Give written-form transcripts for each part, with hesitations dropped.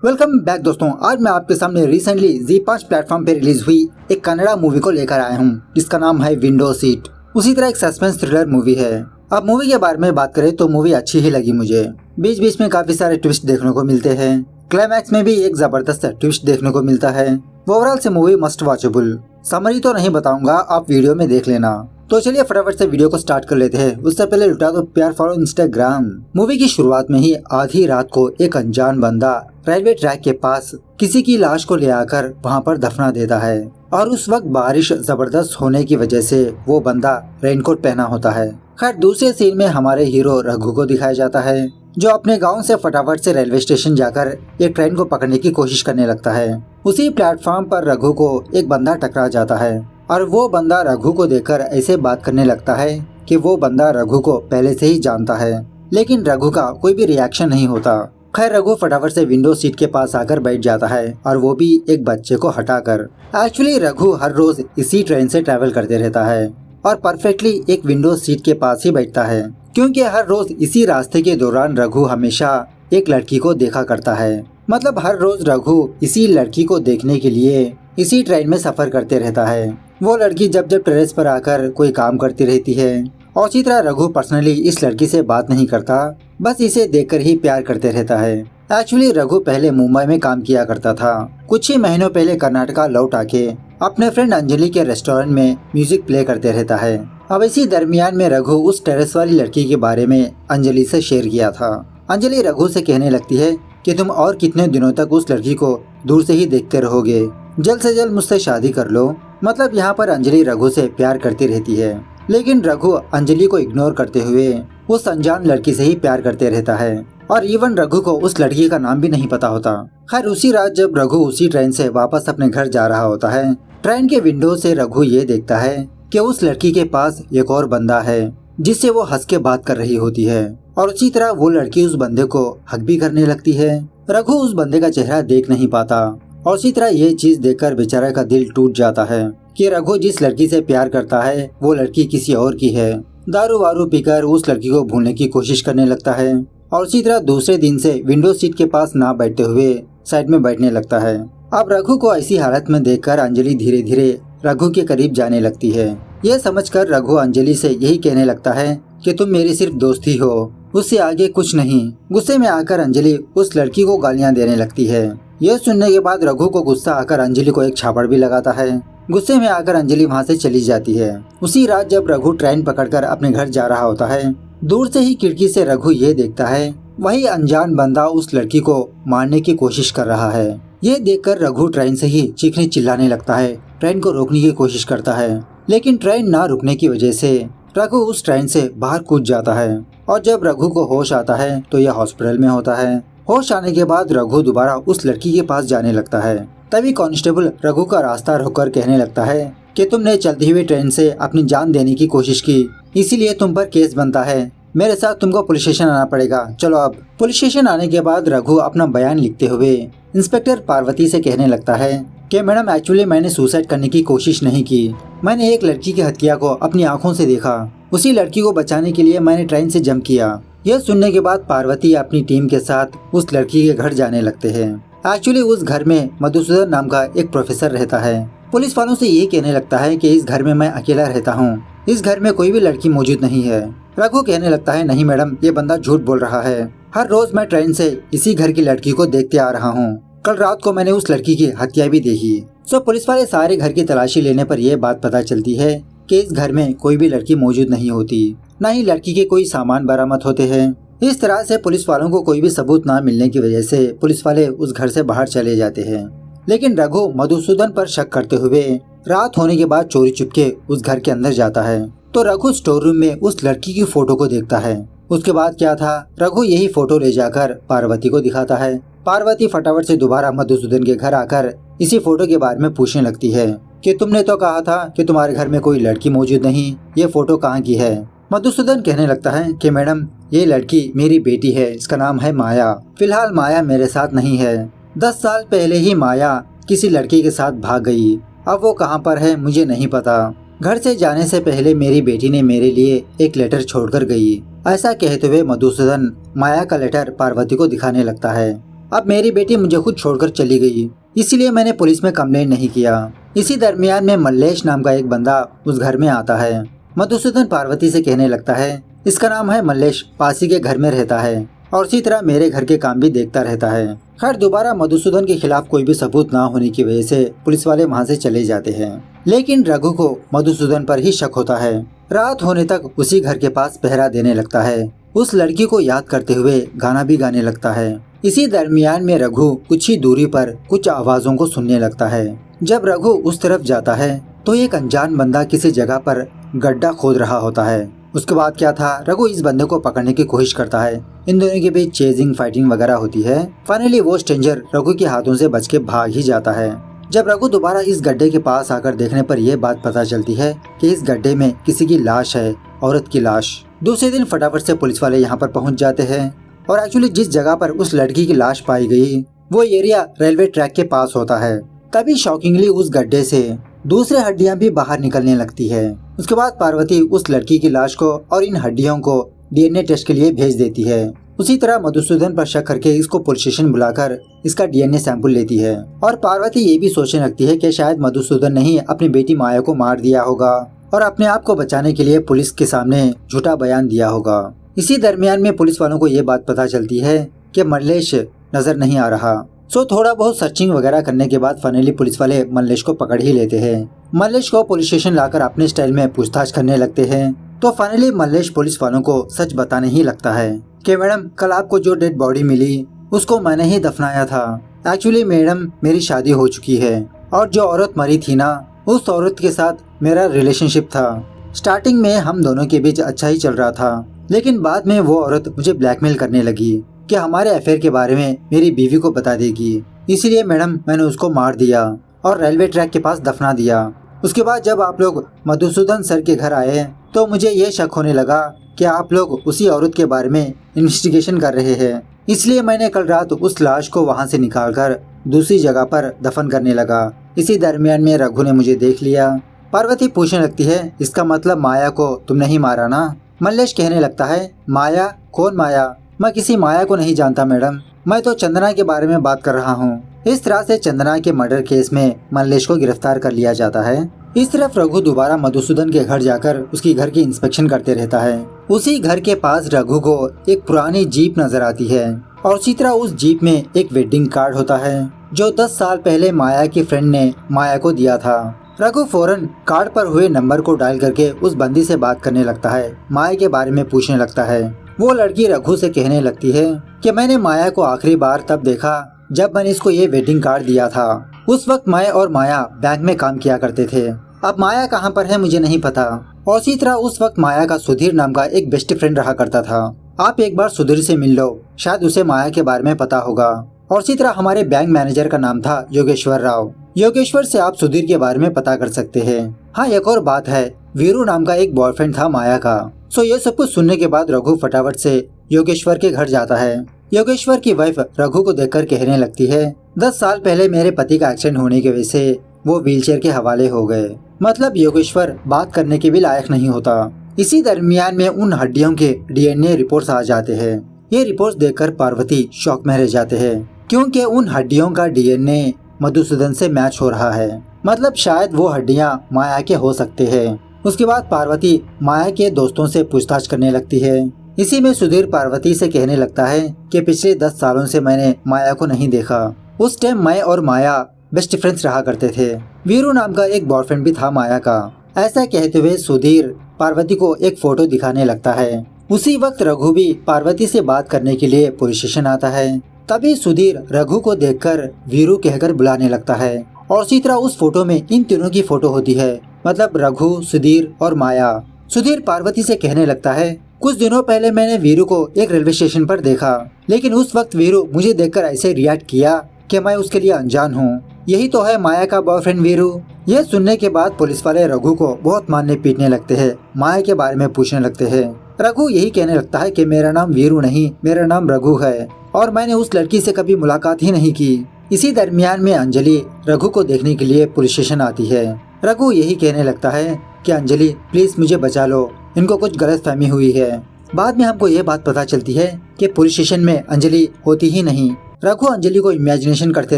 Welcome back दोस्तों। आज मैं आपके सामने रिसेंटली Z5 प्लेटफॉर्म पे रिलीज हुई एक कन्नड़ा मूवी को लेकर आया हूँ जिसका नाम है विंडो सीट। उसी तरह एक सस्पेंस थ्रिलर मूवी है। अब मूवी के बारे में बात करें तो मूवी अच्छी ही लगी मुझे। बीच बीच में काफी सारे ट्विस्ट देखने को मिलते हैं। क्लाइमैक्स में भी एक जबरदस्त ट्विस्ट देखने को मिलता है। ओवरऑल से मूवी मस्ट वॉचेबल। समरी तो नहीं बताऊंगा, आप वीडियो में देख लेना। तो चलिए फटाफट से वीडियो को स्टार्ट कर लेते हैं। उससे पहले लुटा दो प्यार फॉलो इंस्टाग्राम। मूवी की शुरुआत में ही आधी रात को एक अनजान बंदा रेलवे ट्रैक के पास किसी की लाश को ले आकर वहाँ पर दफना देता है और उस वक्त बारिश जबरदस्त होने की वजह से वो बंदा रेनकोट पहना होता है। खैर दूसरे सीन में हमारे हीरो रघु को दिखाया जाता है जो अपने गांव से फटाफट से रेलवे स्टेशन जाकर एक ट्रेन को पकड़ने की कोशिश करने लगता है। उसी प्लेटफॉर्म पर रघु को एक बंदा टकरा जाता है और वो बंदा रघु को देखकर ऐसे बात करने लगता है कि वो बंदा रघु को पहले से ही जानता है, लेकिन रघु का कोई भी रिएक्शन नहीं होता। खैर रघु फटाफट से विंडो सीट के पास आकर बैठ जाता है और वो भी एक बच्चे को हटाकर। एक्चुअली रघु हर रोज इसी ट्रेन से ट्रैवल करते रहता है और परफेक्टली एक विंडो सीट के पास ही बैठता है, क्योंकि हर रोज इसी रास्ते के दौरान रघु हमेशा एक लड़की को देखा करता है। मतलब हर रोज रघु इसी लड़की को देखने के लिए इसी ट्रेन में सफर करते रहता है। वो लड़की जब जब टेरेस पर आकर कोई काम करती रहती है और इसी तरह रघु पर्सनली इस लड़की से बात नहीं करता, बस इसे देखकर ही प्यार करते रहता है। एक्चुअली रघु पहले मुंबई में काम किया करता था। कुछ ही महीनों पहले कर्नाटका लौट आके अपने फ्रेंड अंजलि के रेस्टोरेंट में म्यूजिक प्ले करते रहता है। अब इसी दरमियान में रघु उस टेरेस वाली लड़की के बारे में अंजलि से शेयर किया था। अंजलि रघु से कहने लगती है कि तुम और कितने दिनों तक उस लड़की को दूर से ही देखते रहोगे, जल्द से जल्द मुझसे शादी कर लो। मतलब यहाँ पर अंजलि रघु से प्यार करती रहती है, लेकिन रघु अंजलि को इग्नोर करते हुए उस अनजान लड़की से ही प्यार करते रहता है और इवन रघु को उस लड़की का नाम भी नहीं पता होता। खैर उसी रात जब रघु उसी ट्रेन से वापस अपने घर जा रहा होता है, ट्रेन के विंडो से रघु ये देखता है कि उस लड़की के पास एक और बंदा है जिससे वो हंस के बात कर रही होती है और उसी तरह वो लड़की उस बंदे को हक भी करने लगती है। रघु उस बंदे का चेहरा देख नहीं पाता और उसी तरह ये चीज देखकर बेचारा का दिल टूट जाता है कि रघु जिस लड़की से प्यार करता है वो लड़की किसी और की है। दारू वारू पीकर उस लड़की को भूलने की कोशिश करने लगता है और उसी तरह दूसरे दिन से विंडो सीट के पास ना बैठते हुए साइड में बैठने लगता है। अब रघु को ऐसी हालत में देखकर अंजलि धीरे धीरे रघु के करीब जाने लगती है। यह समझकर रघु अंजलि से यही कहने लगता है कि तुम मेरी सिर्फ दोस्त ही हो, उससे आगे कुछ नहीं। गुस्से में आकर अंजलि उस लड़की को गालियां देने लगती है। यह सुनने के बाद रघु को गुस्सा आकर अंजलि को एक छापड़ भी लगाता है। गुस्से में आकर अंजलि वहां से चली जाती है। उसी रात जब रघु ट्रेन पकड़कर अपने घर जा रहा होता है, दूर से ही खिड़की से रघु ये देखता है वही अनजान बंदा उस लड़की को मारने की कोशिश कर रहा है। ये देखकर रघु ट्रेन से ही चीखने चिल्लाने लगता है, ट्रेन को रोकने की कोशिश करता है, लेकिन ट्रेन ना रुकने की वजह से रघु उस ट्रेन से बाहर कूद जाता है और जब रघु को होश आता है तो यह हॉस्पिटल में होता है। होश आने के बाद रघु दोबारा उस लड़की के पास जाने लगता है। तभी कांस्टेबल रघु का रास्ता रोककर कहने लगता है कि तुमने चलती हुई ट्रेन से अपनी जान देने की कोशिश की, इसीलिए तुम पर केस बनता है। मेरे साथ तुमको पुलिस स्टेशन आना पड़ेगा, चलो। अब पुलिस स्टेशन आने के बाद रघु अपना बयान लिखते हुए इंस्पेक्टर पार्वती से कहने लगता है कि मैडम एक्चुअली मैंने सुसाइड करने की कोशिश नहीं की, मैंने एक लड़की की हत्या को अपनी आंखों से देखा। उसी लड़की को बचाने के लिए मैंने ट्रेन से जंप किया। यह सुनने के बाद पार्वती अपनी टीम के साथ उस लड़की के घर जाने लगते हैं। एक्चुअली उस घर में मधुसूदन नाम का एक प्रोफेसर रहता है। पुलिस वालों से ये कहने लगता है कि इस घर में मैं अकेला रहता हूँ, इस घर में कोई भी लड़की मौजूद नहीं है। रघु कहने लगता है नहीं मैडम, ये बंदा झूठ बोल रहा है, हर रोज मैं ट्रेन से इसी घर की लड़की को देखते आ रहा हूँ। कल रात को मैंने उस लड़की की हत्या भी देखी। सो पुलिस वाले सारे घर की तलाशी लेने पर यह बात पता चलती है कि इस घर में कोई भी लड़की मौजूद नहीं होती, न ही लड़की के कोई सामान बरामद होते हैं। इस तरह से पुलिस वालों को कोई भी सबूत न मिलने की वजह से पुलिस वाले उस घर से बाहर चले जाते हैं। लेकिन रघु मधुसूदन पर शक करते हुए रात होने के बाद चोरी चुपके उस घर के अंदर जाता है तो रघु स्टोर रूम में उस लड़की की फोटो को देखता है। उसके बाद क्या था, रघु यही फोटो ले जाकर पार्वती को दिखाता है। पार्वती फटाफट से दोबारा मधुसूदन के घर आकर इसी फोटो के बारे में पूछने लगती है कि तुमने तो कहा था कि तुम्हारे घर में कोई लड़की मौजूद नहीं, ये फोटो कहाँ की है। मधुसूदन कहने लगता है कि मैडम ये लड़की मेरी बेटी है, इसका नाम है माया। फिलहाल माया मेरे साथ नहीं है, 10 साल पहले ही माया किसी लड़की के साथ भाग गई, अब वो कहाँ पर है मुझे नहीं पता। घर से जाने से पहले मेरी बेटी ने मेरे लिए एक लेटर छोड़कर गई। ऐसा कहते हुए मधुसूदन माया का लेटर पार्वती को दिखाने लगता है। अब मेरी बेटी मुझे खुद छोड़कर चली गई, इसीलिए मैंने पुलिस में कंप्लेंट नहीं किया। इसी दरमियान में मल्लेश नाम का एक बंदा उस घर में आता है। मधुसूदन पार्वती से कहने लगता है, इसका नाम है मल्लेश, पासी के घर में रहता है और इसी तरह मेरे घर के काम भी देखता रहता है। खैर दोबारा मधुसूदन के खिलाफ कोई भी सबूत ना होने की वजह से पुलिस वाले वहाँ से चले जाते हैं। लेकिन रघु को मधुसूदन पर ही शक होता है। रात होने तक उसी घर के पास पहरा देने लगता है। उस लड़की को याद करते हुए गाना भी गाने लगता है। इसी दरमियान में रघु कुछ ही दूरी पर कुछ आवाजों को सुनने लगता है। जब रघु उस तरफ जाता है तो एक अनजान बंदा किसी जगह पर गड्ढा खोद रहा होता है। उसके बाद क्या था, रघु इस बंदे को पकड़ने की कोशिश करता है। इन दोनों के बीच चेजिंग फाइटिंग वगैरह होती है। फाइनली वो स्ट्रेंजर रघु के हाथों से बच के भाग ही जाता है। जब रघु दोबारा इस गड्ढे के पास आकर देखने पर यह बात पता चलती है कि इस गड्ढे में किसी की लाश है, औरत की लाश। दूसरे दिन फटाफट से पुलिस वाले यहाँ पर पहुँच जाते हैं और एक्चुअली जिस जगह पर उस लड़की की लाश पाई गई वो एरिया रेलवे ट्रैक के पास होता है। तभी शॉकिंगली उस गड्ढे से दूसरे हड्डियां भी बाहर निकलने लगती है। उसके बाद पार्वती उस लड़की की लाश को और इन हड्डियों को डीएनए टेस्ट के लिए भेज देती है। उसी तरह मधुसूदन पर शक करके इसको पुलिस स्टेशन बुलाकर इसका डीएनए सैंपल लेती है और पार्वती ये भी सोचने लगती है कि शायद मधुसूदन ने ही अपनी बेटी माया को मार दिया होगा और अपने आप को बचाने के लिए पुलिस के सामने झूठा बयान दिया होगा। इसी दरमियान में पुलिस वालों को ये बात पता चलती है कि मल्लेश नजर नहीं आ रहा। सो थोड़ा बहुत सर्चिंग वगैरह करने के बाद फाइनली पुलिस वाले मल्लेश को पकड़ ही लेते हैं। मल्लेश को पुलिस स्टेशन लाकर अपने स्टाइल में पूछताछ करने लगते हैं। तो फाइनली मल्लेश पुलिस वालों को सच बताने ही लगता है कि मैडम कल आपको जो डेड बॉडी मिली उसको मैंने ही दफनाया था। एक्चुअली मैडम मेरी शादी हो चुकी है और जो औरत मरी थी ना उस औरत के साथ मेरा रिलेशनशिप था। स्टार्टिंग में हम दोनों के बीच अच्छा ही चल रहा था, लेकिन बाद में वो औरत मुझे ब्लैकमेल करने लगी कि हमारे अफेयर के बारे में मेरी बीवी को बता देगी। इसलिए मैडम मैंने उसको मार दिया और रेलवे ट्रैक के पास दफना दिया। उसके बाद जब आप लोग मधुसूदन सर के घर आए तो मुझे ये शक होने लगा कि आप लोग उसी औरत के बारे में इन्वेस्टिगेशन कर रहे हैं। इसलिए मैंने कल रात उस लाश को वहाँ से निकालकर दूसरी जगह पर दफन करने लगा। इसी दरमियान में रघु ने मुझे देख लिया। पार्वती पूछने लगती है, इसका मतलब माया को तुमने ही मारा ना? मल्लेश कहने लगता है, माया? कौन माया? मैं किसी माया को नहीं जानता मैडम, मैं तो चंदना के बारे में बात कर रहा हूँ। इस तरह से चंदना के मर्डर केस में मल्लेश को गिरफ्तार कर लिया जाता है। इस तरफ रघु दोबारा मधुसूदन के घर जाकर उसकी घर की इंस्पेक्शन करते रहता है। उसी घर के पास रघु को एक पुरानी जीप नजर आती है और उसी तरह उस जीप में एक वेडिंग कार्ड होता है जो 10 साल पहले माया की फ्रेंड ने माया को दिया था। रघु फौरन कार्ड पर हुए नंबर को डायल करके उस बंदी से बात करने लगता है, माया के बारे में पूछने लगता है। वो लड़की रघु से कहने लगती है कि मैंने माया को आखिरी बार तब देखा जब मैंने इसको ये वेडिंग कार्ड दिया था। उस वक्त मैं और माया बैंक में काम किया करते थे। अब माया कहाँ पर है मुझे नहीं पता। और इसी तरह उस वक्त माया का सुधीर नाम का एक बेस्ट फ्रेंड रहा करता था। आप एक बार सुधीर से मिल लो, शायद उसे माया के बारे में पता होगा। और इसी तरह हमारे बैंक मैनेजर का नाम था योगेश्वर राव। योगेश्वर से आप सुधीर के बारे में पता कर सकते हैं। हाँ, एक और बात है, वीरू नाम का एक बॉयफ्रेंड था माया का। सो ये सब कुछ सुनने के बाद रघु फटाफट से योगेश्वर के घर जाता है। योगेश्वर की वाइफ रघु को देखकर कहने लगती है, 10 साल पहले मेरे पति का एक्सीडेंट होने की वजह से वो व्हीलचेयर के हवाले हो गए। मतलब योगेश्वर बात करने के भी लायक नहीं होता। इसी दरमियान में उन हड्डियों के डीएनए रिपोर्ट्स आ जाते हैं। ये रिपोर्ट्स देखकर पार्वती शॉक में रह जाते हैं क्योंकि उन हड्डियों का डीएनए मधुसूदन से मैच हो रहा है। मतलब शायद वो हड्डियां माया के हो सकते हैं। उसके बाद पार्वती माया के दोस्तों से पूछताछ करने लगती है। इसी में सुधीर पार्वती से कहने लगता है कि पिछले 10 सालों से मैंने माया को नहीं देखा। उस टाइम मैं और माया बेस्ट फ्रेंड्स रहा करते थे। वीरू नाम का एक बॉयफ्रेंड भी था माया का। ऐसा कहते हुए सुधीर पार्वती को एक फोटो दिखाने लगता है। उसी वक्त रघु भी पार्वती से बात करने के लिए पुलिस स्टेशन आता है। तभी सुधीर रघु को देखकर वीरू कहकर बुलाने लगता है और इसी तरह उस फोटो में इन तीनों की फोटो होती है। मतलब रघु, सुधीर और माया। सुधीर पार्वती से कहने लगता है, कुछ दिनों पहले मैंने वीरू को एक रेलवे स्टेशन पर देखा, लेकिन उस वक्त वीरू मुझे देखकर ऐसे रिएक्ट किया कि मैं उसके लिए अनजान हूँ। यही तो है माया का बॉयफ्रेंड वीरू। यह सुनने के बाद पुलिस वाले रघु को बहुत मारने पीटने लगते हैं, माया के बारे में पूछने लगते हैं। रघु यही कहने लगता है कि मेरा नाम वीरू नहीं, मेरा नाम रघु है और मैंने उस लड़की से कभी मुलाकात ही नहीं की। इसी दरमियान में अंजलि रघु को देखने के लिए पुलिस स्टेशन आती है। रघु यही कहने लगता है कि अंजलि प्लीज मुझे बचा लो, इनको कुछ गलतफहमी हुई है। बाद में हमको ये बात पता चलती है कि पुलिस स्टेशन में अंजलि होती ही नहीं। रघु अंजलि को इमेजिनेशन करते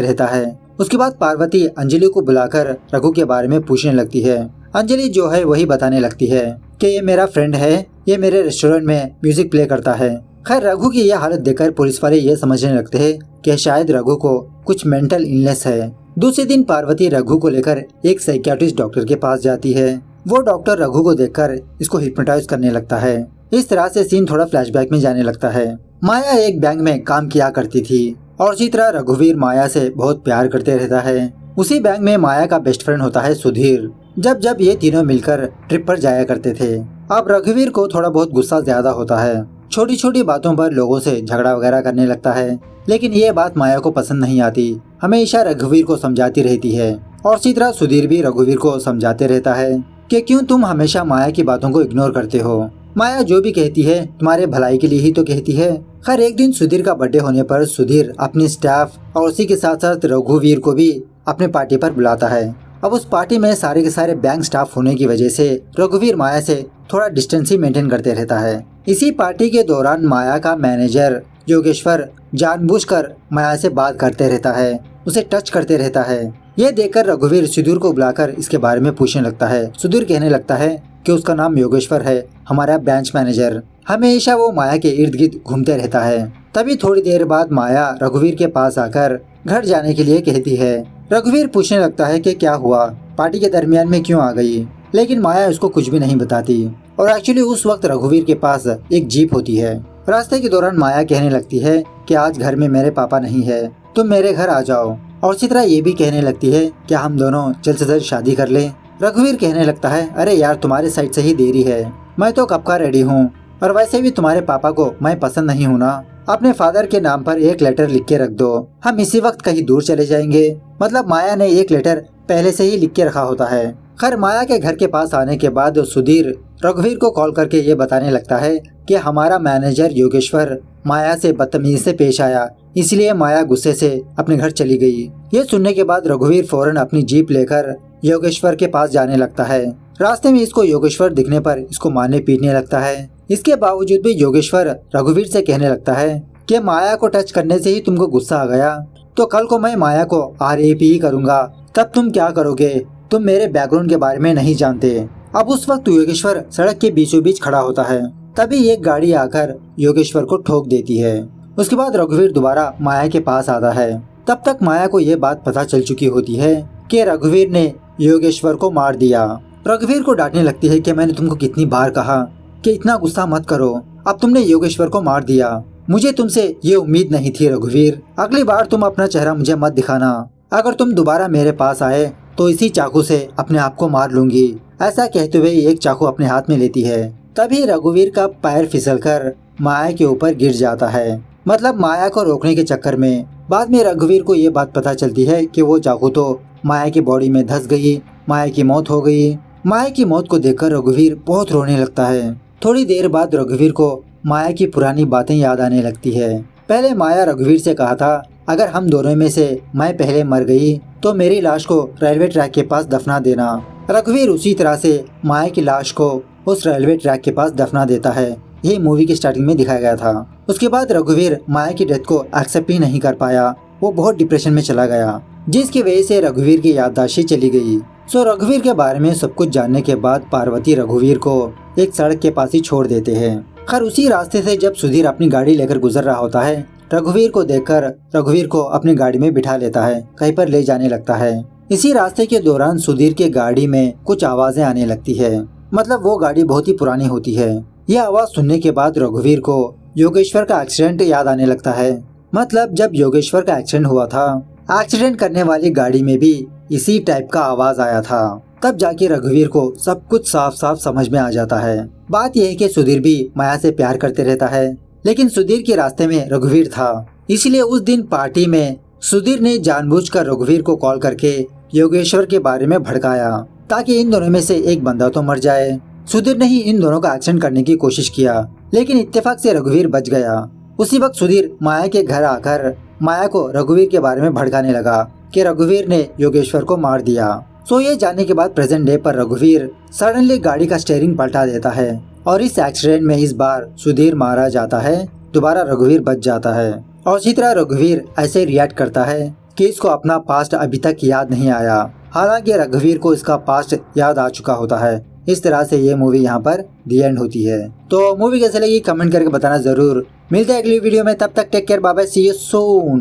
रहता है। उसके बाद पार्वती अंजलि को बुलाकर रघु के बारे में पूछने लगती है। अंजलि जो है वही बताने लगती है कि ये मेरा फ्रेंड है, ये मेरे रेस्टोरेंट में म्यूजिक प्ले करता है। खैर रघु की यह हालत देखकर पुलिस वाले ये समझने लगते हैं कि शायद रघु को कुछ मेंटल इलनेस है। दूसरे दिन पार्वती रघु को लेकर एक साइकियाट्रिस्ट डॉक्टर के पास जाती है। वो डॉक्टर रघु को देखकर इसको हिप्नोटाइज करने लगता है। इस तरह से सीन थोड़ा फ्लैशबैक में जाने लगता है। माया एक बैंक में काम किया करती थी और इसी तरह रघुवीर माया से बहुत प्यार करते रहता है। उसी बैंक में माया का बेस्ट फ्रेंड होता है सुधीर। जब जब ये तीनों मिलकर ट्रिप पर जाया करते थे। अब रघुवीर को थोड़ा बहुत गुस्सा ज्यादा होता है। छोटी छोटी बातों पर लोगों से झगड़ा वगैरह करने लगता है, लेकिन ये बात माया को पसंद नहीं आती। हमेशा रघुवीर को समझाती रहती है और इसी तरह सुधीर भी रघुवीर को समझाते रहता है कि क्यों तुम हमेशा माया की बातों को इग्नोर करते हो। माया जो भी कहती है तुम्हारे भलाई के लिए ही तो कहती है। खैर एक दिन सुधीर का बर्थडे होने पर सुधीर अपनी स्टाफ और उसी के साथ साथ रघुवीर को भी अपने पार्टी पर बुलाता है। अब उस पार्टी में सारे के सारे बैंक स्टाफ होने की वजह से रघुवीर माया से थोड़ा डिस्टेंस ही मेंटेन करते रहता है। इसी पार्टी के दौरान माया का मैनेजर योगेश्वर जानबूझकर माया से बात करते रहता है, उसे टच करते रहता है। यह देखकर रघुवीर सुधीर को बुलाकर इसके बारे में पूछने लगता है। सुधीर कहने लगता है कि उसका नाम योगेश्वर है, हमारा ब्रांच मैनेजर। हमेशा वो माया के इर्द गिर्द घूमते रहता है। तभी थोड़ी देर बाद माया रघुवीर के पास आकर घर जाने के लिए कहती है। रघुवीर पूछने लगता है कि क्या हुआ, पार्टी के दरमियान में क्यों आ गई, लेकिन माया उसको कुछ भी नहीं बताती। और एक्चुअली उस वक्त रघुवीर के पास एक जीप होती है। रास्ते के दौरान माया कहने लगती है कि आज घर में मेरे पापा नहीं है, तुम मेरे घर आ जाओ। और इसी तरह ये भी कहने लगती है कि हम दोनों जल्द से जल्द शादी कर लें। रघुवीर कहने लगता है अरे यार तुम्हारे साइड से ही देरी है, मैं तो कब का रेडी हूँ, और वैसे भी तुम्हारे पापा को मैं पसंद नहीं हूँ ना। अपने फादर के नाम पर एक लेटर लिख के रख दो, हम इसी वक्त कहीं दूर चले जाएंगे। मतलब माया ने एक लेटर पहले से ही लिख के रखा होता है। खैर माया के घर के पास आने के बाद सुधीर रघुवीर को कॉल करके ये बताने लगता है कि हमारा मैनेजर योगेश्वर माया से बदतमीजी से पेश आया, इसलिए माया गुस्से से अपने घर चली गई। ये सुनने के बाद रघुवीर फौरन अपनी जीप लेकर योगेश्वर के पास जाने लगता है। रास्ते में इसको योगेश्वर दिखने पर इसको मारने पीटने लगता है। इसके बावजूद भी योगेश्वर रघुवीर से कहने लगता है कि माया को टच करने से ही तुमको गुस्सा आ गया, तो कल को मैं माया को RAP करूँगा, तब तुम क्या करोगे, तुम मेरे बैकग्राउंड के बारे में नहीं जानते। अब उस वक्त योगेश्वर सड़क के बीचों बीच खड़ा होता है। तभी एक गाड़ी आकर योगेश्वर को ठोक देती है। उसके बाद रघुवीर दोबारा माया के पास आता है। तब तक माया को ये बात पता चल चुकी होती है कि रघुवीर ने योगेश्वर को मार दिया। रघुवीर को डांटने लगती है कि मैंने तुमको कितनी बार कहा कि इतना गुस्सा मत करो, अब तुमने योगेश्वर को मार दिया। मुझे तुमसे ये उम्मीद नहीं थी रघुवीर, अगली बार तुम अपना चेहरा मुझे मत दिखाना। अगर तुम दोबारा मेरे पास आए तो इसी चाकू से अपने आप को मार लूंगी। ऐसा कहते हुए एक चाकू अपने हाथ में लेती है। तभी रघुवीर का पैर फिसलकर माया के ऊपर गिर जाता है। मतलब माया को रोकने के चक्कर में बाद में रघुवीर को ये बात पता चलती है कि वो चाकू तो माया की बॉडी में धंस गई, माया की मौत हो गई। माया की मौत को देखकर रघुवीर बहुत रोने लगता है। थोड़ी देर बाद रघुवीर को माया की पुरानी बातें याद आने लगती है। पहले माया रघुवीर से कहा था अगर हम दोनों में से मैं पहले मर गई तो मेरी लाश को रेलवे ट्रैक के पास दफना देना। रघुवीर उसी तरह से माया की लाश को उस रेलवे ट्रैक के पास दफना देता है। यही मूवी की स्टार्टिंग में दिखाया गया था। उसके बाद रघुवीर माया की डेथ को एक्सेप्ट ही नहीं कर पाया, वो बहुत डिप्रेशन में चला गया, जिसकी वजह से रघुवीर की याददाश्त चली गई। सो रघुवीर के बारे में सब कुछ जानने के बाद पार्वती रघुवीर को एक सड़क के पास ही छोड़ देते हैं। खैर उसी रास्ते से जब सुधीर अपनी गाड़ी लेकर गुजर रहा होता है, रघुवीर को देखकर रघुवीर को अपनी गाड़ी में बिठा लेता है, कहीं पर ले जाने लगता है। इसी रास्ते के दौरान सुधीर के गाड़ी में कुछ आवाजें आने लगती है। मतलब वो गाड़ी बहुत ही पुरानी होती है। यह आवाज सुनने के बाद रघुवीर को योगेश्वर का एक्सीडेंट याद आने लगता है। मतलब जब योगेश्वर का एक्सीडेंट हुआ था, एक्सीडेंट करने वाली गाड़ी में भी इसी टाइप का आवाज आया था। तब जाके रघुवीर को सब कुछ साफ साफ समझ में आ जाता है। बात यह है कि सुधीर भी माया से प्यार करते रहता है, लेकिन सुधीर के रास्ते में रघुवीर था। इसलिए उस दिन पार्टी में सुधीर ने जानबूझकर रघुवीर को कॉल करके योगेश्वर के बारे में भड़काया, ताकि इन दोनों में से एक बंदा तो मर जाए। सुधीर ने ही इन दोनों का एक्सीडेंट करने की कोशिश किया, लेकिन इत्तेफाक से रघुवीर बच गया। उसी वक्त सुधीर माया के घर आकर माया को रघुवीर के बारे में भड़काने लगा कि रघुवीर ने योगेश्वर को मार दिया। सो ये जानने के बाद प्रेजेंट डे पर रघुवीर सडनली गाड़ी का स्टीयरिंग पलटा देता है और इस एक्सीडेंट में इस बार सुधीर मारा जाता है, दोबारा रघुवीर बच जाता है। और इसी तरह रघुवीर ऐसे रिएक्ट करता है कि इसको अपना पास्ट अभी तक याद नहीं आया, हालांकि रघुवीर को इसका पास्ट याद आ चुका होता है। इस तरह से ये मूवी यहाँ पर दी एंड होती है। तो मूवी कैसे लगी कमेंट करके बताना जरूर। मिलते हैं अगली वीडियो में, तब तक take care, bye bye, see you soon.